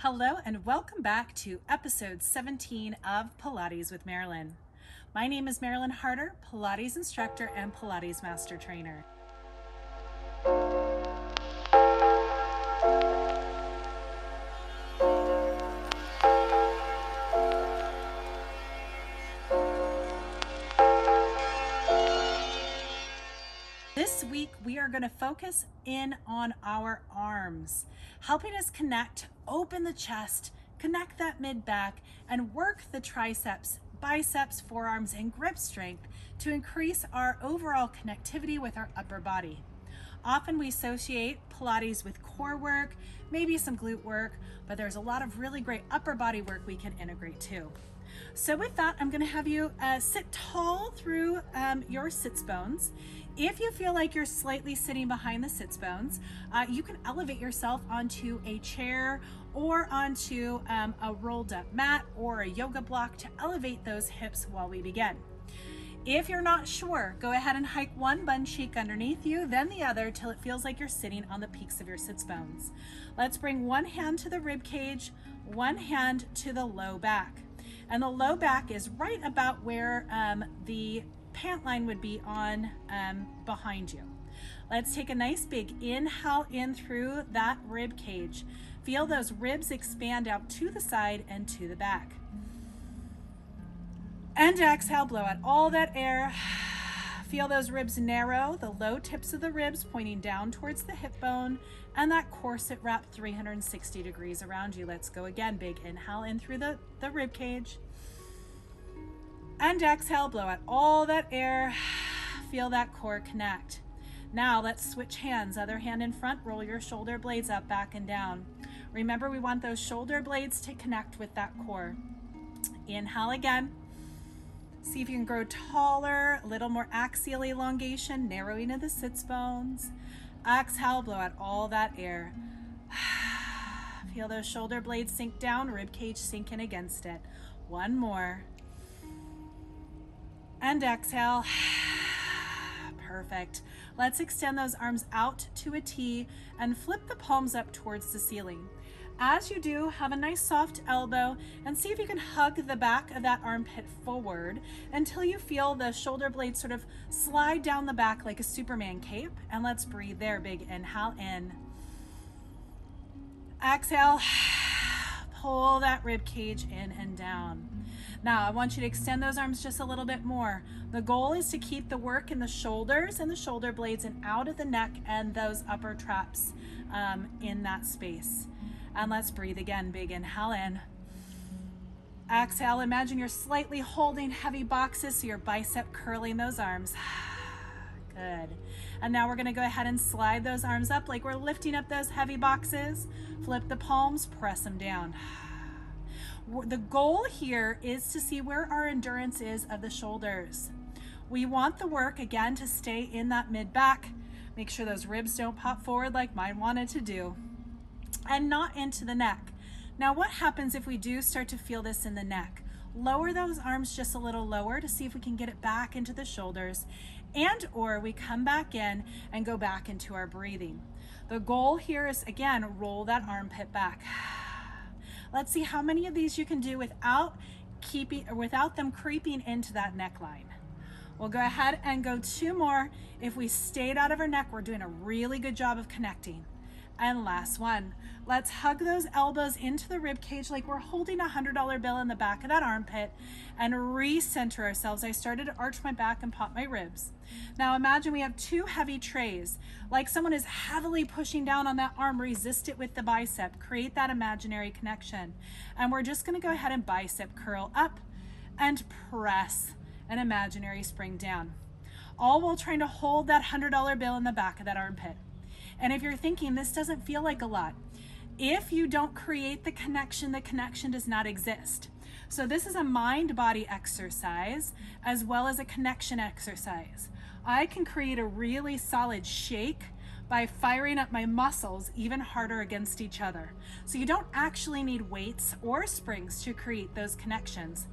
Hello and welcome back to episode 17 of Pilates with Marilyn. My name is Marilyn Harder, Pilates instructor and Pilates master trainer. This week, we are going to focus in on our arms, helping us connect, open the chest, connect that mid-back, and work the triceps, biceps, forearms, and grip strength to increase our overall connectivity with our upper body. Often we associate Pilates with core work, maybe some glute work, but there's a lot of really great upper body work we can integrate too. So with that, I'm going to have you sit tall through your sits bones. If you feel like you're slightly sitting behind the sits bones, you can elevate yourself onto a chair or onto a rolled up mat or a yoga block to elevate those hips while we begin. If you're not sure, go ahead and hike one bun cheek underneath you, then the other till it feels like you're sitting on the peaks of your sits bones. Let's bring one hand to the rib cage, one hand to the low back. And the low back is right about where the pant line would be on behind you. Let's take a nice big inhale in through that rib cage. Feel those ribs expand out to the side and to the back. And exhale, blow out all that air. Feel those ribs narrow, the low tips of the ribs pointing down towards the hip bone, and that corset wrap 360 degrees around you. Let's go again. Big inhale in through the rib cage. And exhale, blow out all that air. Feel that core connect. Now let's switch hands. Other hand in front, roll your shoulder blades up, back and down. Remember, we want those shoulder blades to connect with that core. Inhale again. See if you can grow taller, a little more axial elongation, narrowing of the sits bones. Exhale, blow out all that air. Feel those shoulder blades sink down, rib cage sink in against it. One more. And exhale. Perfect. Let's extend those arms out to a T and flip the palms up towards the ceiling. As you do, have a nice soft elbow and see if you can hug the back of that armpit forward until you feel the shoulder blades sort of slide down the back like a Superman cape. And let's breathe there. Big inhale in. Exhale. Pull that rib cage in and down. Now I want you to extend those arms just a little bit more. The goal is to keep the work in the shoulders and the shoulder blades and out of the neck and those upper traps in that space. And let's breathe again. Big inhale in. Exhale. Imagine you're slightly holding heavy boxes, so your bicep curling those arms. Good. And now we're going to go ahead and slide those arms up like we're lifting up those heavy boxes. Flip the palms, press them down. The goal here is to see where our endurance is of the shoulders. We want the work, again, to stay in that mid-back. Make sure those ribs don't pop forward like mine wanted to do. And not into the neck. Now, what happens if we do start to feel this in the neck? Lower those arms just a little lower to see if we can get it back into the shoulders, and or we come back in and go back into our breathing. The goal here is, again, roll that armpit back. Let's see how many of these you can do without them creeping into that neckline. We'll go ahead and go two more. If we stayed out of our neck, we're doing a really good job of connecting. And last one. Let's hug those elbows into the rib cage like we're holding a $100 bill in the back of that armpit and recenter ourselves. I started to arch my back and pop my ribs. Now imagine we have two heavy trays, like someone is heavily pushing down on that arm. Resist it with the bicep. Create that imaginary connection. And we're just going to go ahead and bicep curl up and press an imaginary spring down. All while trying to hold that $100 bill in the back of that armpit. And if you're thinking this doesn't feel like a lot, if you don't create the connection does not exist. So this is a mind-body exercise as well as a connection exercise. I can create a really solid shake by firing up my muscles even harder against each other. So you don't actually need weights or springs to create those connections.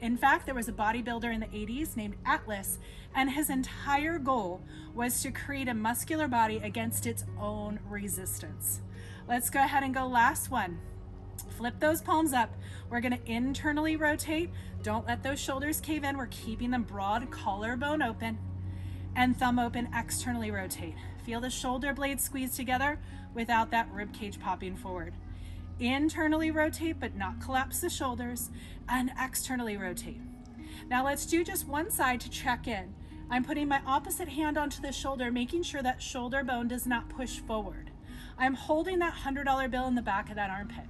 In fact, there was a bodybuilder in the 80s named Atlas, and his entire goal was to create a muscular body against its own resistance. Let's go ahead and go last one. Flip those palms up. We're gonna internally rotate. Don't let those shoulders cave in. We're keeping them broad, collarbone open, and thumb open, externally rotate. Feel the shoulder blades squeeze together without that rib cage popping forward. Internally rotate, but not collapse the shoulders, and externally rotate. Now let's do just one side to check in. I'm putting my opposite hand onto the shoulder, making sure that shoulder bone does not push forward. I'm holding that $100 bill in the back of that armpit.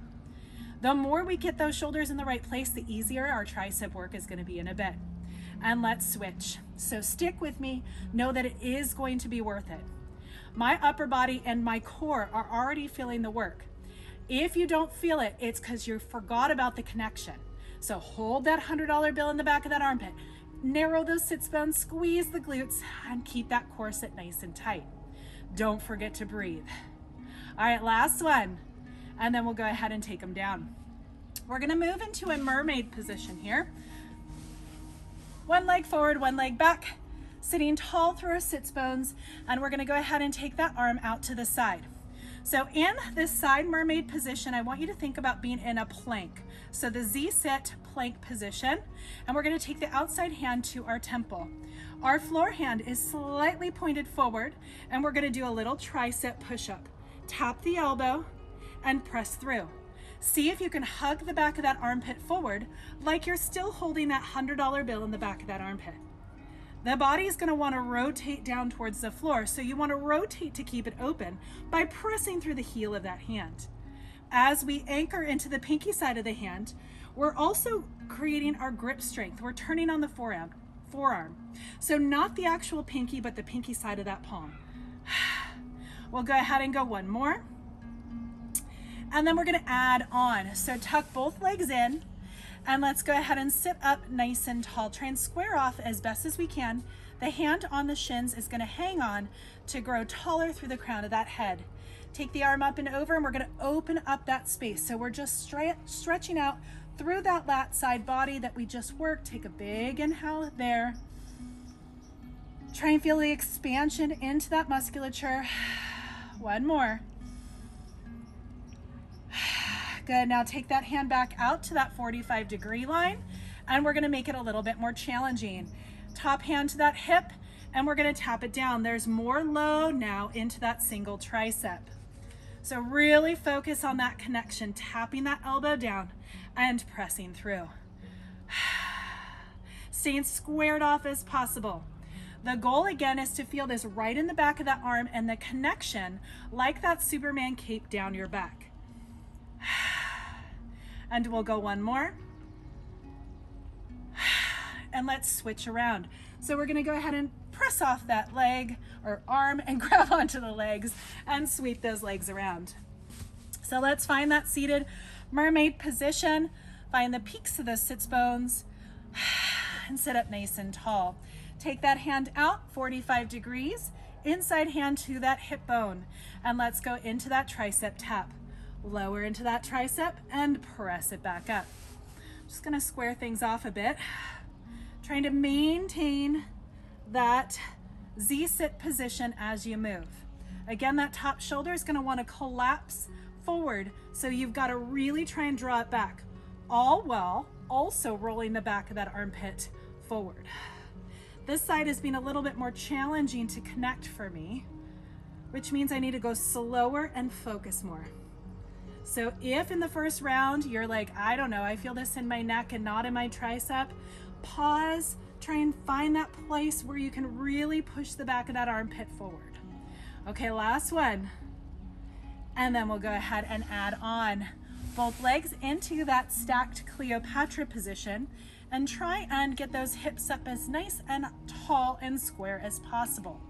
The more we get those shoulders in the right place, the easier our tricep work is going to be in a bit. And let's switch. So stick with me. Know that it is going to be worth it. My upper body and my core are already feeling the work. If you don't feel it, it's because you forgot about the connection. So hold that $100 bill in the back of that armpit. Narrow those sits bones, squeeze the glutes, and keep that core sit nice and tight. Don't forget to breathe. All right, last one. And then we'll go ahead and take them down. We're gonna move into a mermaid position here. One leg forward, one leg back, sitting tall through our sits bones, and we're gonna go ahead and take that arm out to the side. So in this side mermaid position, I want you to think about being in a plank. So the Z-sit plank position, and we're gonna take the outside hand to our temple. Our floor hand is slightly pointed forward, and we're gonna do a little tricep push-up. Tap the elbow, and press through. See if you can hug the back of that armpit forward like you're still holding that $100 bill in the back of that armpit. The body is going to want to rotate down towards the floor, so you want to rotate to keep it open by pressing through the heel of that hand. As we anchor into the pinky side of the hand, we're also creating our grip strength. We're turning on the forearm. So not the actual pinky, but the pinky side of that palm. We'll go ahead and go one more. And then we're gonna add on. So tuck both legs in, and let's go ahead and sit up nice and tall. Try and square off as best as we can. The hand on the shins is gonna hang on to grow taller through the crown of that head. Take the arm up and over, and we're gonna open up that space. So we're just stretching out through that lat side body that we just worked. Take a big inhale there. Try and feel the expansion into that musculature. One more. Good, now take that hand back out to that 45-degree line, and we're gonna make it a little bit more challenging. Top hand to that hip, and we're gonna tap it down. There's more load now into that single tricep. So really focus on that connection, tapping that elbow down and pressing through. Staying squared off as possible. The goal again is to feel this right in the back of that arm and the connection like that Superman cape down your back. And we'll go one more. And let's switch around. So we're gonna go ahead and press off that leg or arm and grab onto the legs and sweep those legs around. So let's find that seated mermaid position. Find the peaks of those sits bones and sit up nice and tall. Take that hand out 45 degrees, inside hand to that hip bone, and let's go into that tricep tap. Lower into that tricep and press it back up. Just gonna square things off a bit. Trying to maintain that Z-sit position as you move. Again, that top shoulder is gonna wanna collapse forward, so you've gotta really try and draw it back, all while also rolling the back of that armpit forward. This side has been a little bit more challenging to connect for me, which means I need to go slower and focus more. So if in the first round you're like, I don't know, I feel this in my neck and not in my tricep, pause, try and find that place where you can really push the back of that armpit forward. Okay, last one. And then we'll go ahead and add on both legs into that stacked Cleopatra position and try and get those hips up as nice and tall and square as possible.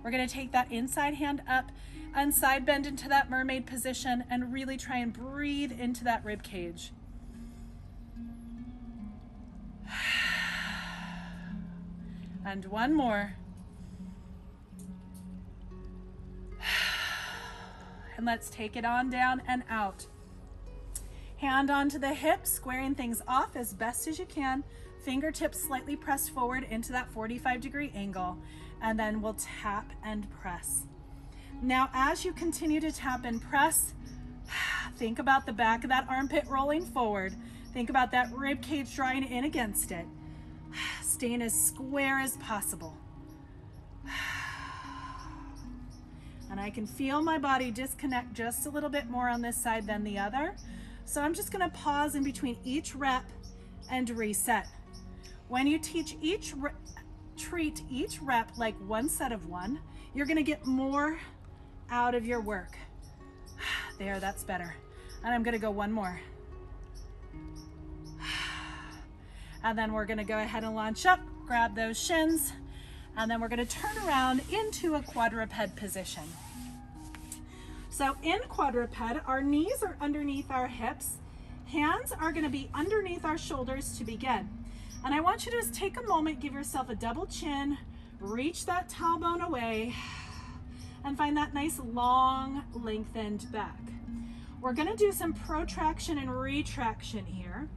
We're gonna take that inside hand up and side bend into that mermaid position and really try and breathe into that rib cage. And one more. And let's take it on down and out. Hand onto the hips, squaring things off as best as you can. Fingertips slightly pressed forward into that 45-degree angle, and then we'll tap and press. Now, as you continue to tap and press, Think about the back of that armpit rolling forward. Think about that rib cage drawing in against it. Staying as square as possible. And I can feel my body disconnect just a little bit more on this side than the other. So I'm just gonna pause in between each rep and reset. When you treat each rep like one set of one, you're gonna get more out of your work. There, that's better. And I'm gonna go one more. And then we're gonna go ahead and launch up, grab those shins, and then we're gonna turn around into a quadruped position. So in quadruped, our knees are underneath our hips, hands are gonna be underneath our shoulders to begin. And I want you to just take a moment, give yourself a double chin, reach that tailbone away, and find that nice long lengthened back. We're gonna do some protraction and retraction here.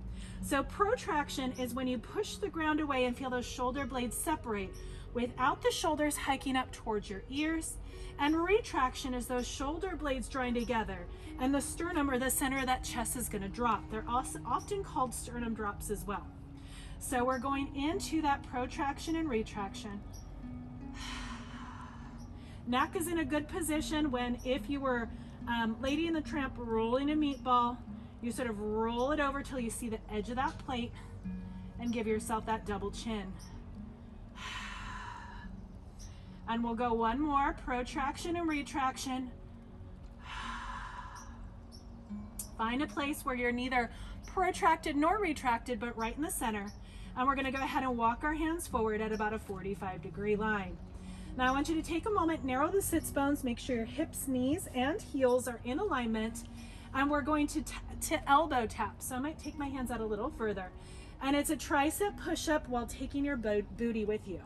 So protraction is when you push the ground away and feel those shoulder blades separate without the shoulders hiking up towards your ears. And retraction is those shoulder blades drawing together and the sternum or the center of that chest is gonna drop. They're also often called sternum drops as well. So we're going into that protraction and retraction. Neck is in a good position when, if you were Lady in the Tramp rolling a meatball, you sort of roll it over till you see the edge of that plate and give yourself that double chin. And we'll go one more, protraction and retraction. Find a place where you're neither protracted nor retracted, but right in the center. And we're gonna go ahead and walk our hands forward at about a 45-degree line. Now I want you to take a moment, narrow the sits bones, make sure your hips, knees, and heels are in alignment. And we're going to elbow tap. So I might take my hands out a little further. And it's a tricep push-up while taking your booty with you.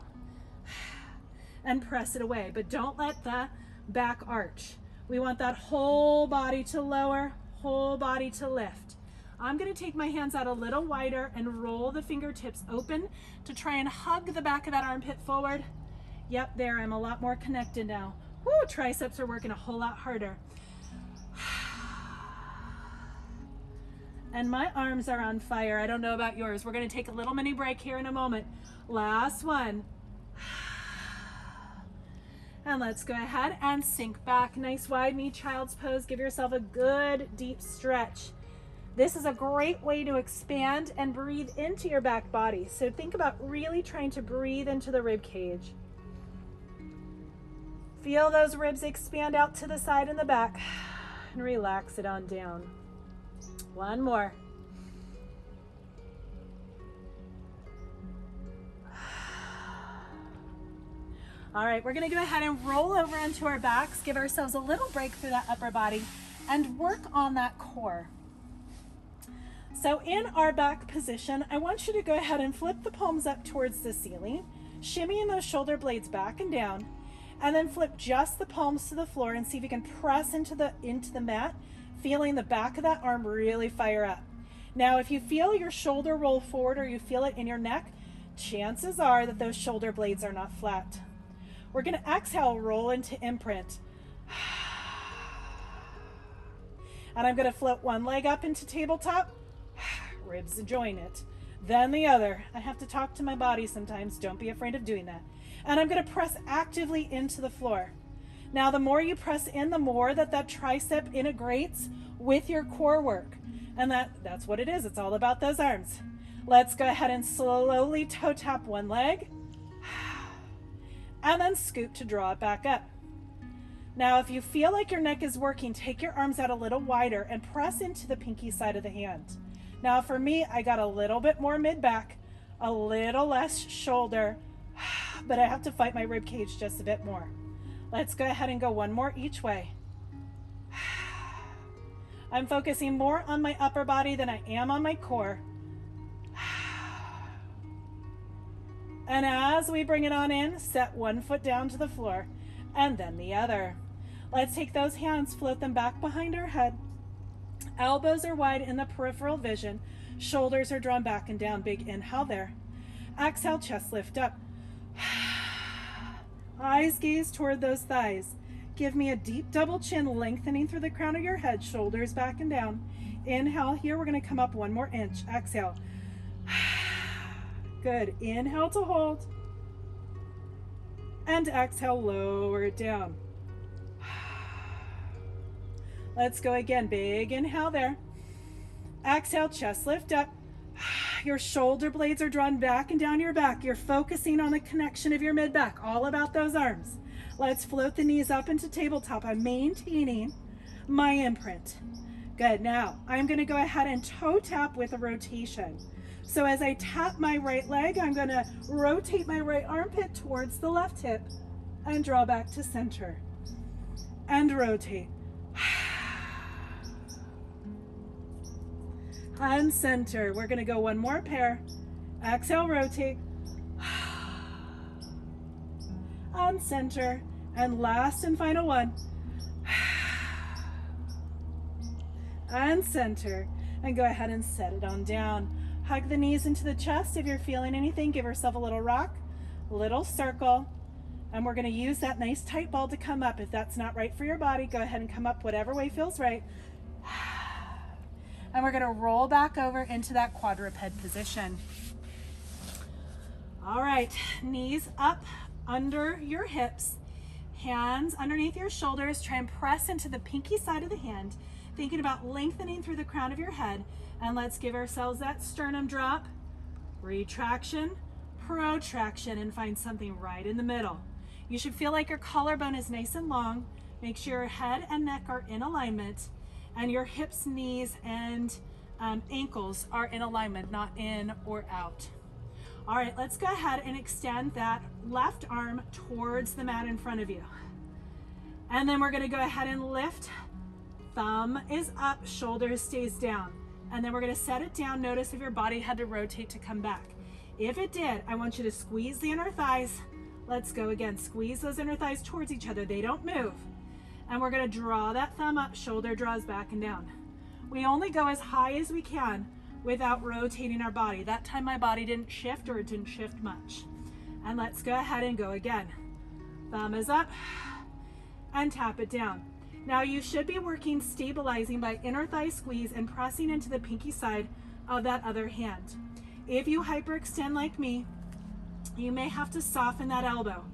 And press it away, but don't let the back arch. We want that whole body to lower, whole body to lift. I'm gonna take my hands out a little wider and roll the fingertips open to try and hug the back of that armpit forward. Yep, there, I'm a lot more connected now. Woo, triceps are working a whole lot harder. And my arms are on fire. I don't know about yours. We're gonna take a little mini break here in a moment. Last one. And let's go ahead and sink back. Nice wide knee, child's pose. Give yourself a good deep stretch. This is a great way to expand and breathe into your back body. So think about really trying to breathe into the rib cage. Feel those ribs expand out to the side and the back, and relax it on down. One more. All right, we're gonna go ahead and roll over onto our backs, give ourselves a little break through that upper body, and work on that core. So in our back position, I want you to go ahead and flip the palms up towards the ceiling, shimmying those shoulder blades back and down, and then flip just the palms to the floor and see if you can press into the mat, feeling the back of that arm really fire up. Now, if you feel your shoulder roll forward or you feel it in your neck, chances are that those shoulder blades are not flat. We're gonna exhale, roll into imprint. And I'm gonna float one leg up into tabletop, ribs join it. Then the other. I have to talk to my body sometimes, don't be afraid of doing that. And I'm gonna press actively into the floor. Now, the more you press in, the more that tricep integrates with your core work. And that's what it is, it's all about those arms. Let's go ahead and slowly toe tap one leg. And then scoot to draw it back up. Now, if you feel like your neck is working, take your arms out a little wider and press into the pinky side of the hand. Now, for me, I got a little bit more mid-back, a little less shoulder, but I have to fight my rib cage just a bit more. Let's go ahead and go one more each way. I'm focusing more on my upper body than I am on my core. And as we bring it on in, set one foot down to the floor and then the other. Let's take those hands, float them back behind our head. Elbows are wide in the peripheral vision. Shoulders are drawn back and down. Big inhale there. Exhale, chest lift up. Eyes gaze toward those thighs. Give me a deep double chin, lengthening through the crown of your head, shoulders back and down. Inhale here, we're gonna come up 1 more inch. Exhale. Good, inhale to hold. And exhale, lower it down. Let's go again, big inhale there. Exhale, chest lift up. Your shoulder blades are drawn back and down your back. You're focusing on the connection of your mid-back, all about those arms. Let's float the knees up into tabletop. I'm maintaining my imprint. Good, now I'm gonna go ahead and toe tap with a rotation. So as I tap my right leg, I'm gonna rotate my right armpit towards the left hip and draw back to center. And rotate. And center. We're gonna go 1 more pair. Exhale, rotate. And center. And last and final one. And center. And go ahead and set it on down. Hug the knees into the chest. If you're feeling anything, give yourself a little rock, little circle. And we're gonna use that nice tight ball to come up. If that's not right for your body, go ahead and come up whatever way feels right. And we're gonna roll back over into that quadruped position. All right, knees up under your hips, hands underneath your shoulders. Try and press into the pinky side of the hand, thinking about lengthening through the crown of your head. And let's give ourselves that sternum drop, retraction, protraction, and find something right in the middle. You should feel like your collarbone is nice and long. Make sure your head and neck are in alignment, and your hips, knees, and ankles are in alignment, not in or out. All right, let's go ahead and extend that left arm towards the mat in front of you. And then we're gonna go ahead and lift. Thumb is up, shoulder stays down. And then we're gonna set it down. Notice if your body had to rotate to come back. If it did, I want you to squeeze the inner thighs. Let's go again, squeeze those inner thighs towards each other. They don't move. And we're gonna draw that thumb up, shoulder draws back and down. We only go as high as we can without rotating our body. That time my body didn't shift, or it didn't shift much. And let's go ahead and go again. Thumb is up and tap it down. Now you should be working stabilizing by inner thigh squeeze and pressing into the pinky side of that other hand. If you hyperextend like me, you may have to soften that elbow.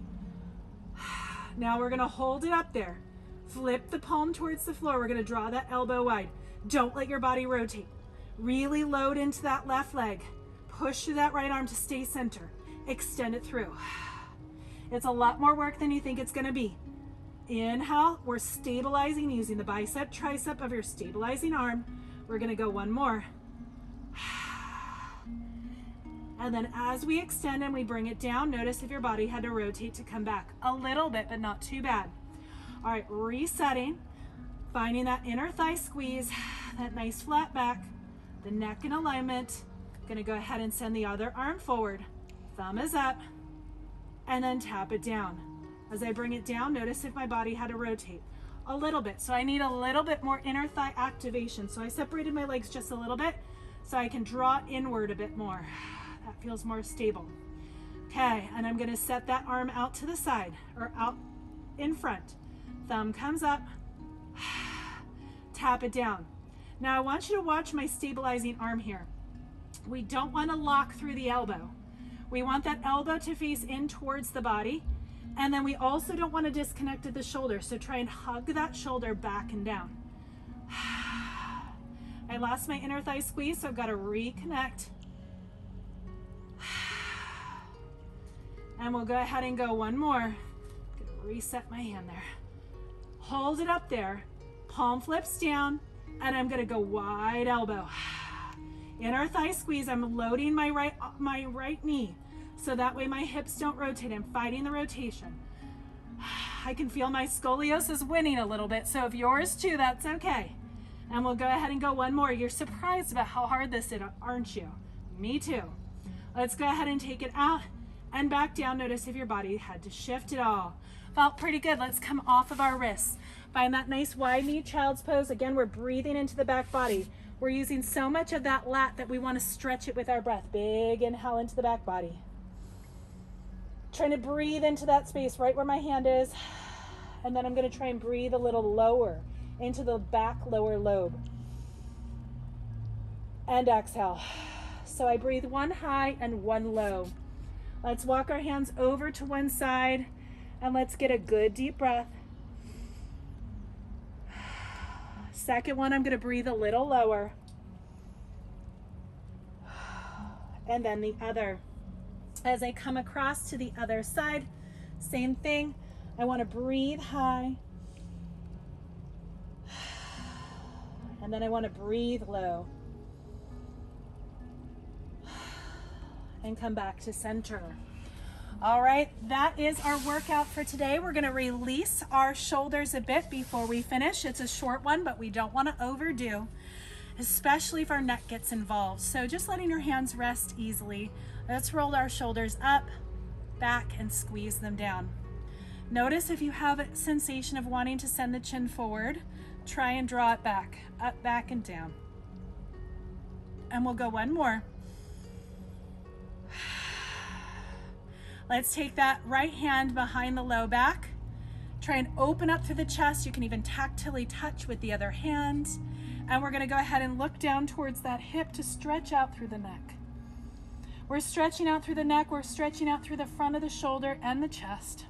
Now we're gonna hold it up there. Flip the palm towards the floor. We're gonna draw that elbow wide. Don't let your body rotate. Really load into that left leg. Push through that right arm to stay center. Extend it through. It's a lot more work than you think it's gonna be. Inhale, we're stabilizing using the bicep, tricep of your stabilizing arm. We're gonna go 1 more. And then as we extend and we bring it down, notice if your body had to rotate to come back. A little bit, but not too bad. All right, resetting, finding that inner thigh squeeze, that nice flat back, the neck in alignment. Gonna go ahead and send the other arm forward. Thumb is up, and then tap it down. As I bring it down, notice if my body had to rotate a little bit. So I need a little bit more inner thigh activation. So I separated my legs just a little bit so I can draw inward a bit more. That feels more stable. Okay, and I'm gonna set that arm out to the side, or out in front. Thumb comes up, tap it down. Now I want you to watch my stabilizing arm here. We don't want to lock through the elbow. We want that elbow to face in towards the body, and then we also don't want to disconnect at the shoulder, so try and hug that shoulder back and down. I lost my inner thigh squeeze, so I've got to reconnect. And we'll go ahead and go 1 more. I'm gonna reset my hand there. Hold it up there, palm flips down, and I'm gonna go wide elbow. Inner thigh squeeze, I'm loading my right knee, so that way my hips don't rotate. I'm fighting the rotation. I can feel my scoliosis winning a little bit, so if yours too, that's okay. And we'll go ahead and go 1 more. You're surprised about how hard this is, aren't you? Me too. Let's go ahead and take it out and back down. Notice if your body had to shift at all. Felt pretty good. Let's come off of our wrists. Find that nice wide knee child's pose. Again, we're breathing into the back body. We're using so much of that lat that we want to stretch it with our breath. Big inhale into the back body. Trying to breathe into that space right where my hand is. And then I'm going to try and breathe a little lower into the back lower lobe. And exhale. So I breathe one high and one low. Let's walk our hands over to one side and let's get a good deep breath. Second one, I'm going to breathe a little lower. And then the other. As I come across to the other side, same thing. I want to breathe high. And then I want to breathe low. And come back to center. All right, that is our workout for today. We're going to release our shoulders a bit before we finish. It's a short one, but we don't want to overdo, especially if our neck gets involved. So just letting your hands rest easily. Let's roll our shoulders up, back, and squeeze them down. Notice if you have a sensation of wanting to send the chin forward, try and draw it back, up, back, and down. And we'll go one more. Let's take that right hand behind the low back. Try and open up through the chest. You can even tactilely touch with the other hand. And we're going to go ahead and look down towards that hip to stretch out through the neck. We're stretching out through the neck. We're stretching out through the front of the shoulder and the chest.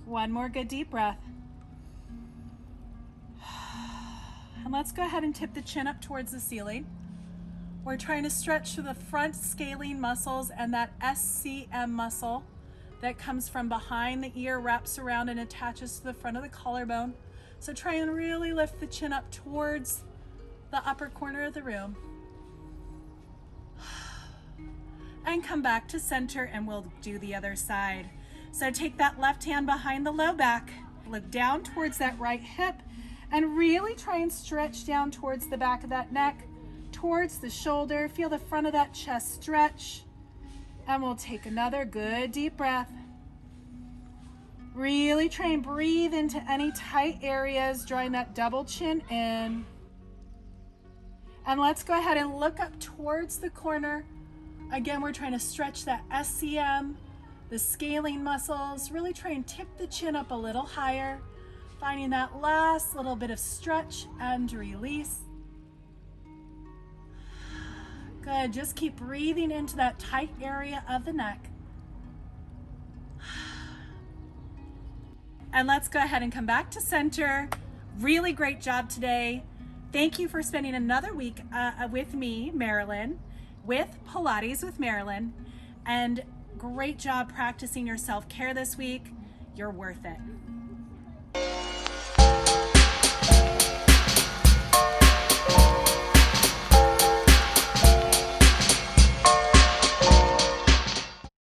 One more good deep breath. And let's go ahead and tip the chin up towards the ceiling. We're trying to stretch through the front scalene muscles and that SCM muscle that comes from behind the ear, wraps around and attaches to the front of the collarbone. So try and really lift the chin up towards the upper corner of the room. And come back to center and we'll do the other side. So take that left hand behind the low back, look down towards that right hip, and really try and stretch down towards the back of that neck, towards the shoulder. Feel the front of that chest stretch. And we'll take another good deep breath. Really try and breathe into any tight areas, drawing that double chin in. And let's go ahead and look up towards the corner. Again, we're trying to stretch that SCM, the scalene muscles. Really try and tip the chin up a little higher, finding that last little bit of stretch and release. Good, just keep breathing into that tight area of the neck. And let's go ahead and come back to center. Really great job today. Thank you for spending another week with me, Marilyn, with Pilates with Marilyn. And great job practicing your self-care this week. You're worth it.